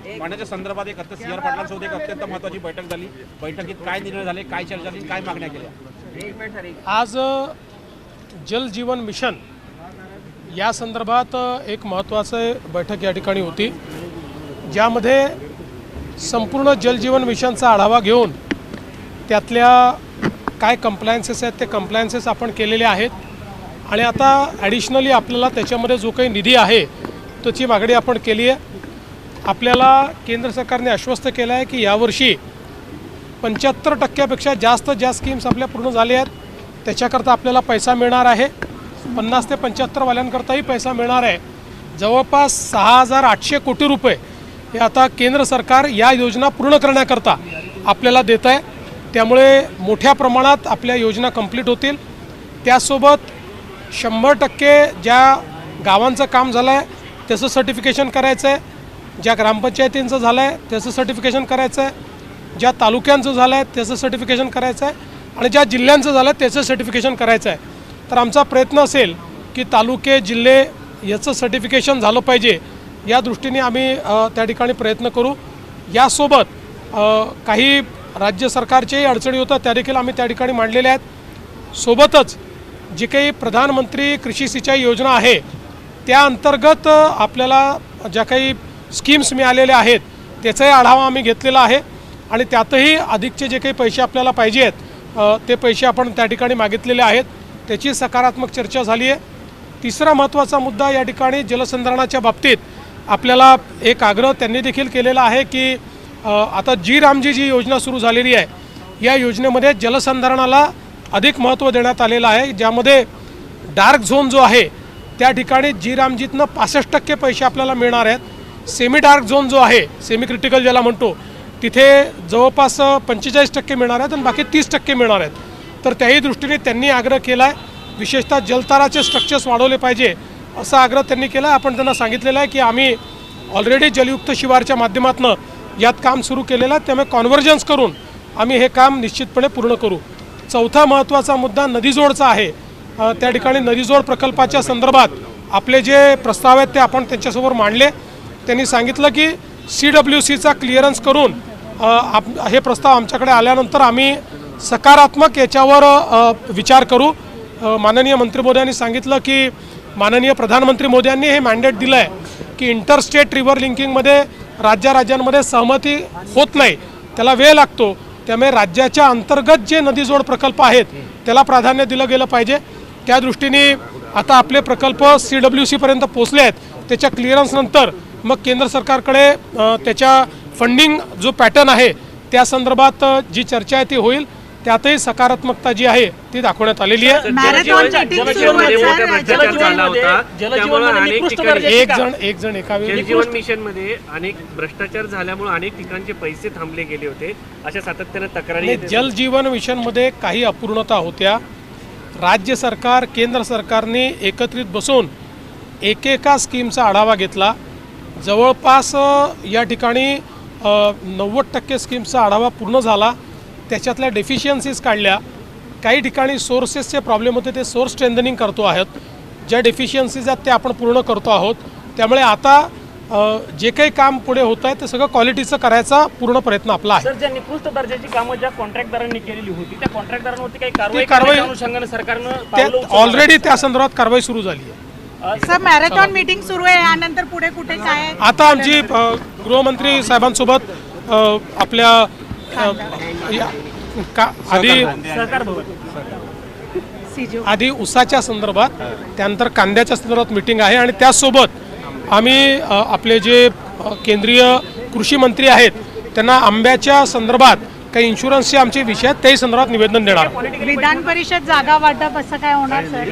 पाण्याच्या संदर्भात एक आता CR पाटलांसोबत एक अत्यंत महत्त्वाची बैठक झाली। बैठकीत काय निर्णय झाले, काय चर्चा झाली, काय मागण्या केल्या? आज जल जीवन मिशन या संदर्भात एक महत्त्वाची बैठक या ठिकाणी होती, ज्यामध्ये संपूर्ण जल जीवन मिशनचा आढावा घेऊन त्यातल्या काय कंप्लायन्सेस आहेत ते कंप्लायन्सेस आपण केलेले आहेत आणि आता ॲडिशनली आपल्याला त्याच्यामध्ये जो काही निधी आहे त्याची मागणी आपण केली आहे। आपल्याला केंद्र सरकारने आश्वस्त केलं आहे की यावर्षी 75%पेक्षा जास्त ज्या स्कीम्स आपल्या पूर्ण झाल्या आहेत त्याच्याकरता आपल्याला पैसा मिळणार आहे। 50 ते 75 वाल्यांकरताही पैसा मिळणार आहे। जवळपास 6,800 कोटी रुपये हे आता केंद्र सरकार या योजना पूर्ण करण्याकरता आपल्याला देत आहे। त्यामुळे मोठ्या प्रमाणात आपल्या योजना कंप्लीट होतील। त्यासोबत 100% ज्या गावांचं काम झालं आहे त्याचं सर्टिफिकेशन करायचं आहे, ज्या ग्रामपंचायतींचं झालं आहे त्याचं सर्टिफिकेशन करायचं आहे, ज्या तालुक्यांचं झालं आहे त्याचं सर्टिफिकेशन करायचं आहे आणि ज्या जिल्ह्यांचं झालं आहे त्याचं सर्टिफिकेशन करायचं आहे। तर आमचा प्रयत्न असेल की तालुके जिल्हे याचं सर्टिफिकेशन झालं पाहिजे, या दृष्टीने आम्ही त्या ठिकाणी प्रयत्न करू। यासोबत काही राज्य सरकारच्याही अडचणी होतात त्या देखील आम्ही त्या ठिकाणी मांडलेल्या आहेत। सोबतच जी काही प्रधानमंत्री कृषी सिंचाई योजना आहे त्या अंतर्गत आपल्याला ज्या काही स्कीम्स मिळालेल्या आहेत त्याचाही आढावा आम्ही घेतलेला आहे आणि त्यातही अधिकचे जे काही पैसे आपल्याला पाहिजे आहेत ते पैसे आपण त्या ठिकाणी मागितलेले आहेत, त्याची सकारात्मक चर्चा झाली आहे। तिसरा महत्त्वाचा मुद्दा या ठिकाणी जलसंधारणाच्या बाबतीत आपल्याला एक आग्रह त्यांनी देखील केलेला आहे की आता रामजी जी योजना सुरू झालेली आहे या योजनेमध्ये जलसंधारणाला अधिक महत्त्व देण्यात आलेलं आहे, ज्यामध्ये डार्क झोन जो आहे त्या ठिकाणी रामजीतनं 65% पैसे आपल्याला मिळणार आहेत। सेमी डार्क झोन जो आहे, सेमी क्रिटिकल ज्याला म्हणतो, तिथे जवळपास 45% मिळणार आहेत आणि बाकी 30% मिळणार आहेत। तर त्याही दृष्टीने त्यांनी आग्रह केला आहे, विशेषतः जलताराचे स्ट्रक्चर्स वाढवले पाहिजे असा आग्रह त्यांनी केला आहे। आपण त्यांना सांगितलेलं आहे की आम्ही ऑलरेडी जलयुक्त शिवारच्या माध्यमातून यात काम सुरू केलेलं आहे, त्यामुळे कॉन्व्हर्जन्स करून आम्ही हे काम निश्चितपणे पूर्ण करू। चौथा महत्त्वाचा मुद्दा नदीजोडचा आहे। त्या ठिकाणी नदीजोड प्रकल्पाच्या संदर्भात आपले जे प्रस्ताव आहेत ते आपण त्यांच्यासमोर मांडले। त्यांनी सांगितलं की CWCचा क्लिअरन्स करून हे प्रस्ताव आमच्याकडे आल्यानंतर आम्ही सकारात्मक याच्यावर विचार करू। माननीय मंत्री महोदयांनी सांगितलं की माननीय प्रधानमंत्री मोदयांनी हे मॅन्डेट दिलं आहे की इंटरस्टेट रिव्हर लिंकिंगमध्ये राज्यांमध्ये सहमती होत नाही, त्याला वेळ लागतो, त्यामुळे राज्याच्या अंतर्गत जे नदीजोड प्रकल्प आहेत त्याला प्राधान्य दिलं गेलं पाहिजे। त्या दृष्टीने आता आपले प्रकल्प CWC पर्यंत पोहोचले आहेत, त्याच्या क्लिअरन्सनंतर मग केंद्र सरकारकडे त्याच्या फंडिंग जो पॅटर्न आहे त्या संदर्भात जी चर्चा आहे ती होईल, त्यातही सकारात्मकता जी आहे ती दाखवण्यात आलेली आहे। एक जण एका वेळी जलजीवन मिशन मध्ये अनेक भ्रष्टाचार झाल्यामुळे अनेक ठिकाणचे पैसे थांबले गेले होते, अशा सातत्याने तक्रारी। जलजीवन मिशन मध्ये काही अपूर्णता होत्या। राज्य सरकार केंद्र सरकारने एकत्रित बसून एकेका स्कीमचा आढावा घेतला। जवळपास या ठिकाणी 90% स्कीमचा आढावा पूर्ण झाला, त्याच्यातल्या डेफिशियन्सीज काढल्या। काही ठिकाणी सोर्सेसचे प्रॉब्लेम होते, ते सोर्स स्ट्रेंथनिंग करतो आहोत, ज्या डेफिशियन्सीज आहेत ते आपण पूर्ण करतो आहोत। त्यामुळे आता जे काही काम पुढे होत आहे ते सगळं क्वालिटीचं करायचा पूर्ण प्रयत्न आपला आहे। सर, ज्या निकृष्ट दर्जाची कामं ज्या कॉन्ट्रॅक्टदारांनी केलेली होती त्या कॉन्ट्रॅक्टदारांवरती काही कारवाई अनुषंगाने सरकारनं ऑलरेडी त्या संदर्भात कारवाई सुरू झाली आहे। सर, मॅरेथॉन मीटिंग सुरू आहे, यानंतर पुढे कुठे काय? आता आमची गृहमंत्री साहेबांसोबत आपल्या आधी उसाच्या संदर्भात, त्यानंतर कांद्याच्या संदर्भात मीटिंग आहे आणि त्यासोबत आम्ही आपले जे केंद्रीय कृषी मंत्री आहेत त्यांना आंब्याच्या संदर्भात काही इन्शुरन्सचे आमचे विषय आहेत त्याही संदर्भात निवेदन देणार। विधान परिषद जागा वाटप असं काय होणार सर?